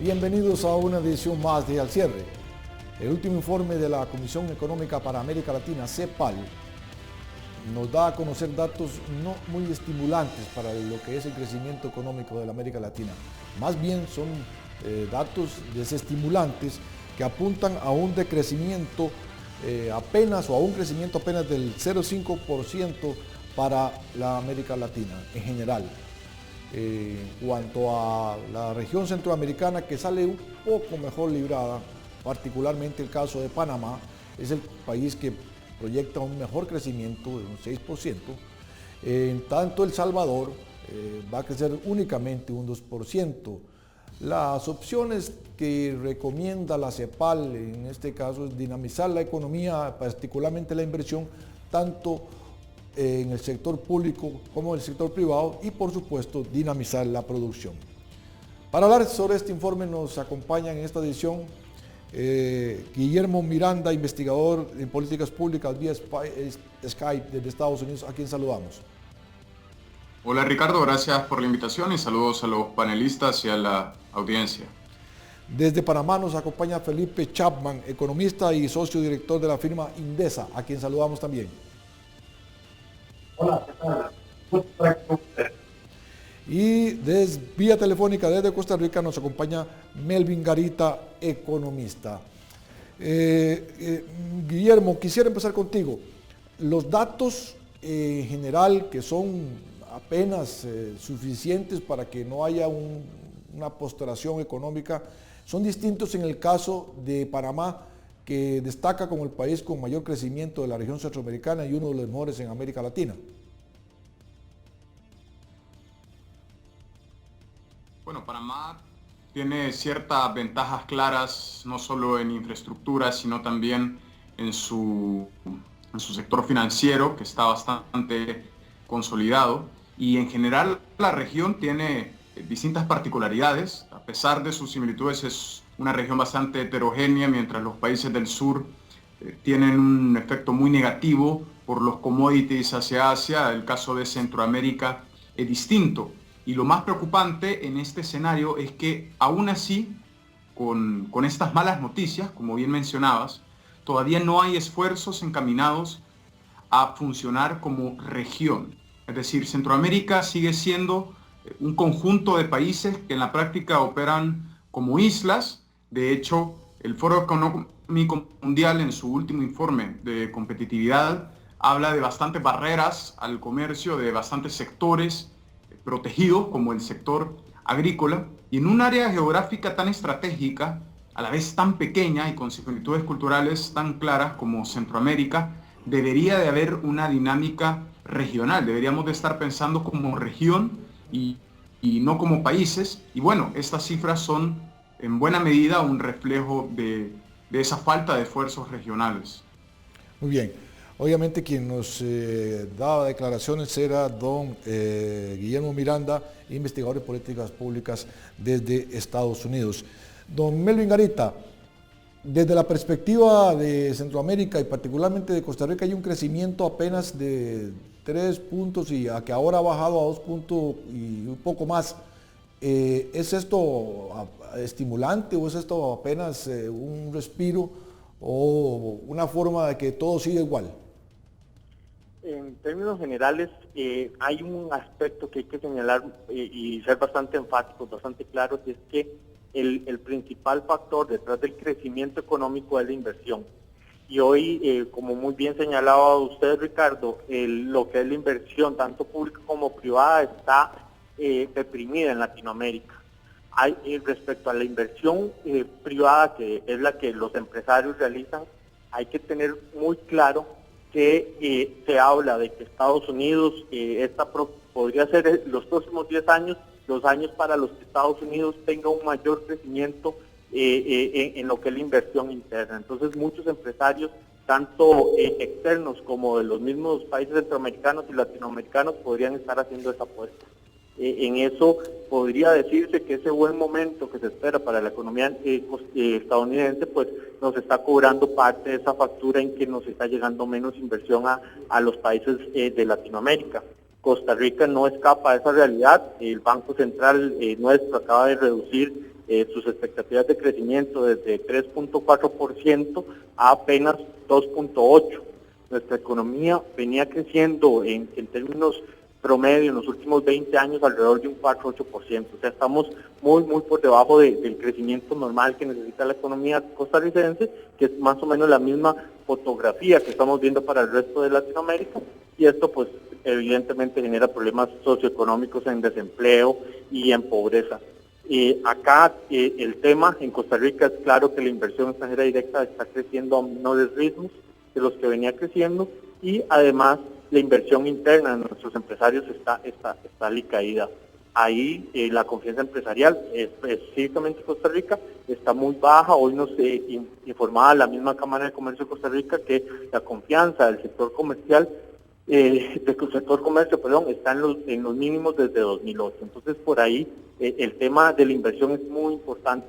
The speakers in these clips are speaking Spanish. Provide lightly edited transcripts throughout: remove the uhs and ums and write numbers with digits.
Bienvenidos a una edición más de Al Cierre. El último informe de la Comisión Económica para América Latina, CEPAL, nos da a conocer datos no muy estimulantes para lo que es el crecimiento económico de la América Latina. Más bien son datos desestimulantes que apuntan a un decrecimiento apenas o a un crecimiento apenas del 0,5% para la América Latina en general. En cuanto a la región centroamericana, que sale un poco mejor librada, particularmente el caso de Panamá, es el país que proyecta un mejor crecimiento de un 6%. En tanto El Salvador va a crecer únicamente un 2%. Las opciones que recomienda la CEPAL en este caso es dinamizar la economía, particularmente la inversión, tanto en el sector público como en el sector privado y por supuesto dinamizar la producción. Para hablar sobre este informe nos acompaña en esta edición Guillermo Miranda, investigador en políticas públicas vía Skype desde Estados Unidos, a quien saludamos. Hola Ricardo, gracias por la invitación y saludos a los panelistas y a la audiencia. Desde Panamá nos acompaña Felipe Chapman, economista y socio director de la firma Indesa, a quien saludamos también. Hola, ¿qué tal? Y vía telefónica desde Costa Rica nos acompaña Melvin Garita, economista. Guillermo, quisiera empezar contigo. Los datos en general, que son apenas suficientes para que no haya una postergación económica, son distintos en el caso de Panamá, que destaca como el país con mayor crecimiento de la región centroamericana y uno de los mejores en América Latina. Bueno, Panamá tiene ciertas ventajas claras, no solo en infraestructura, sino también en su sector financiero, que está bastante consolidado. Y en general la región tiene distintas particularidades. A pesar de sus similitudes, es una región bastante heterogénea, mientras los países del sur tienen un efecto muy negativo por los commodities hacia Asia. El caso de Centroamérica es distinto. Y lo más preocupante en este escenario es que aún así, con estas malas noticias, como bien mencionabas, todavía no hay esfuerzos encaminados a funcionar como región. Es decir, Centroamérica sigue siendo un conjunto de países que en la práctica operan como islas. De hecho, el Foro Económico Mundial en su último informe de competitividad habla de bastantes barreras al comercio, de bastantes sectores protegidos como el sector agrícola, y en un área geográfica tan estratégica, a la vez tan pequeña y con similitudes culturales tan claras como Centroamérica, debería de haber una dinámica regional. Deberíamos de estar pensando como región y no como países. Y bueno, estas cifras son en buena medida un reflejo de esa falta de esfuerzos regionales. Muy bien. Obviamente quien nos daba declaraciones era don Guillermo Miranda, investigador de políticas públicas desde Estados Unidos. Don Melvin Garita, desde la perspectiva de Centroamérica y particularmente de Costa Rica hay un crecimiento apenas de 3 puntos y a que ahora ha bajado a 2 puntos y un poco más. ¿Es esto estimulante o es esto apenas un respiro o una forma de que todo siga igual? En términos generales, hay un aspecto que hay que señalar y ser bastante enfáticos, bastante claros, y es que el principal factor detrás del crecimiento económico es la inversión. Y hoy, como muy bien señalaba usted, Ricardo, lo que es la inversión, tanto pública como privada, está deprimida en Latinoamérica. Respecto a la inversión privada, que es la que los empresarios realizan, hay que tener muy claro que se habla de que Estados Unidos, podría ser los próximos 10 años, los años para los que Estados Unidos tenga un mayor crecimiento en lo que es la inversión interna. Entonces muchos empresarios, tanto externos como de los mismos países centroamericanos y latinoamericanos, podrían estar haciendo esa apuesta. En eso podría decirse que ese buen momento que se espera para la economía estadounidense, pues nos está cobrando parte de esa factura en que nos está llegando menos inversión a los países de Latinoamérica. Costa Rica no escapa de esa realidad. El Banco Central nuestro acaba de reducir sus expectativas de crecimiento desde 3.4% a apenas 2.8%. Nuestra economía venía creciendo en términos promedio en los últimos 20 años alrededor de un 4-8%. O sea, estamos muy por debajo del crecimiento normal que necesita la economía costarricense, que es más o menos la misma fotografía que estamos viendo para el resto de Latinoamérica, y esto pues evidentemente genera problemas socioeconómicos en desempleo y en pobreza. Acá el tema en Costa Rica es claro que la inversión extranjera directa está creciendo a menores ritmos de los que venía creciendo, y además la inversión interna de nuestros empresarios está alicaída. Ahí la confianza empresarial, específicamente en Costa Rica, está muy baja. Hoy nos informaba la misma Cámara de Comercio de Costa Rica que la confianza del sector comercial, está en los mínimos desde 2008. Entonces, por ahí el tema de la inversión es muy importante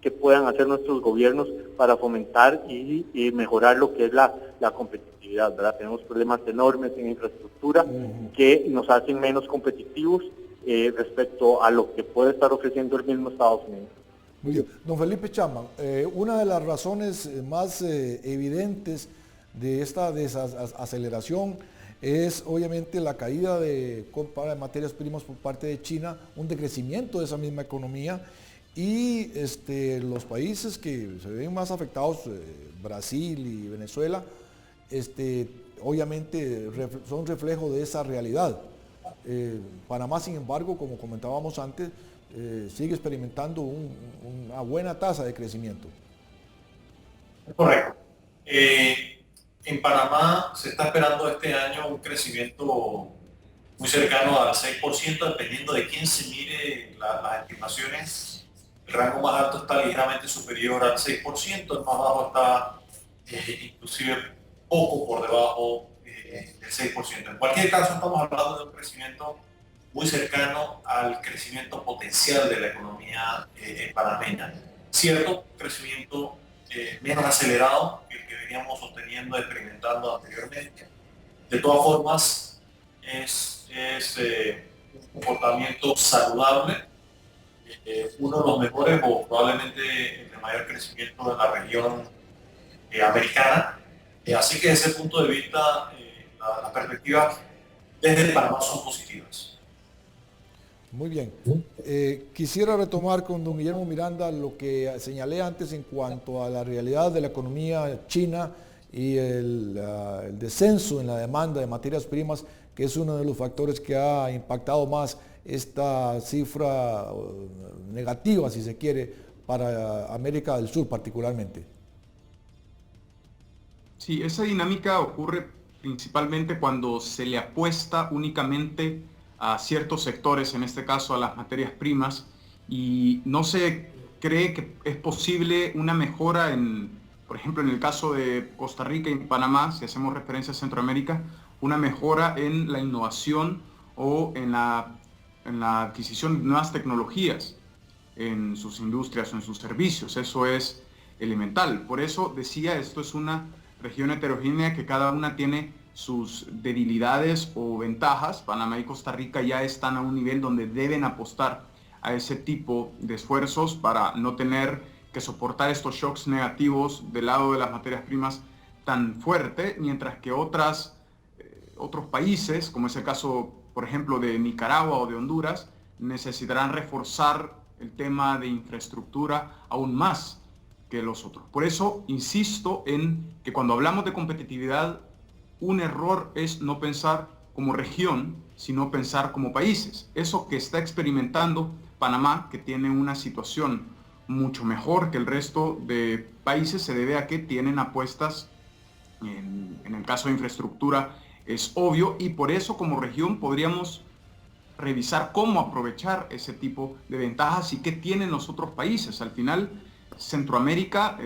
que puedan hacer nuestros gobiernos para fomentar y mejorar lo que es la competitividad, ¿verdad? Tenemos problemas enormes en infraestructura que nos hacen menos competitivos respecto a lo que puede estar ofreciendo el mismo Estados Unidos. Muy bien. Don Felipe Chapman, una de las razones más evidentes de esta desaceleración es obviamente la caída de compra de materias primas por parte de China, un decrecimiento de esa misma economía, y los países que se ven más afectados, Brasil y Venezuela, obviamente son reflejo de esa realidad. Panamá, sin embargo, como comentábamos antes, sigue experimentando una buena tasa de crecimiento. Correcto. En Panamá se está esperando este año un crecimiento muy cercano al 6%, dependiendo de quién se mire las estimaciones. El rango más alto está ligeramente superior al 6%, el más bajo está inclusive poco por debajo del 6%. En cualquier caso, estamos hablando de un crecimiento muy cercano al crecimiento potencial de la economía panameña. Cierto, crecimiento menos acelerado que el que veníamos sosteniendo, experimentando anteriormente. De todas formas, es un comportamiento saludable, uno de los mejores o probablemente el de mayor crecimiento de la región americana. Así que desde ese punto de vista, las perspectivas desde Panamá son positivas. Muy bien. Quisiera retomar con don Guillermo Miranda lo que señalé antes en cuanto a la realidad de la economía china y el descenso en la demanda de materias primas, que es uno de los factores que ha impactado más esta cifra negativa, si se quiere, para América del Sur particularmente. Sí, esa dinámica ocurre principalmente cuando se le apuesta únicamente a ciertos sectores, en este caso a las materias primas, y no se cree que es posible una mejora por ejemplo, en el caso de Costa Rica y Panamá, si hacemos referencia a Centroamérica, una mejora en la innovación o en la adquisición de nuevas tecnologías en sus industrias o en sus servicios. Eso es elemental. Por eso decía, esto es una región heterogénea que cada una tiene sus debilidades o ventajas. Panamá y Costa Rica ya están a un nivel donde deben apostar a ese tipo de esfuerzos para no tener que soportar estos shocks negativos del lado de las materias primas tan fuerte, mientras que otros países, como es el caso, por ejemplo, de Nicaragua o de Honduras, necesitarán reforzar el tema de infraestructura aún más que los otros. Por eso insisto en que cuando hablamos de competitividad, un error es no pensar como región, sino pensar como países. Eso que está experimentando Panamá, que tiene una situación mucho mejor que el resto de países, se debe a que tienen apuestas en el caso de infraestructura, es obvio, y por eso como región podríamos revisar cómo aprovechar ese tipo de ventajas y qué tienen los otros países. Al final, Centroamérica,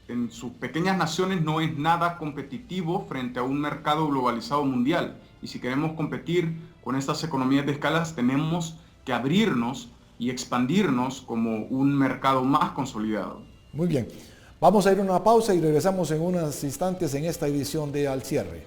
en sus pequeñas naciones, no es nada competitivo frente a un mercado globalizado mundial. Y si queremos competir con estas economías de escalas, tenemos que abrirnos y expandirnos como un mercado más consolidado. Muy bien. Vamos a ir a una pausa y regresamos en unos instantes en esta edición de Al Cierre.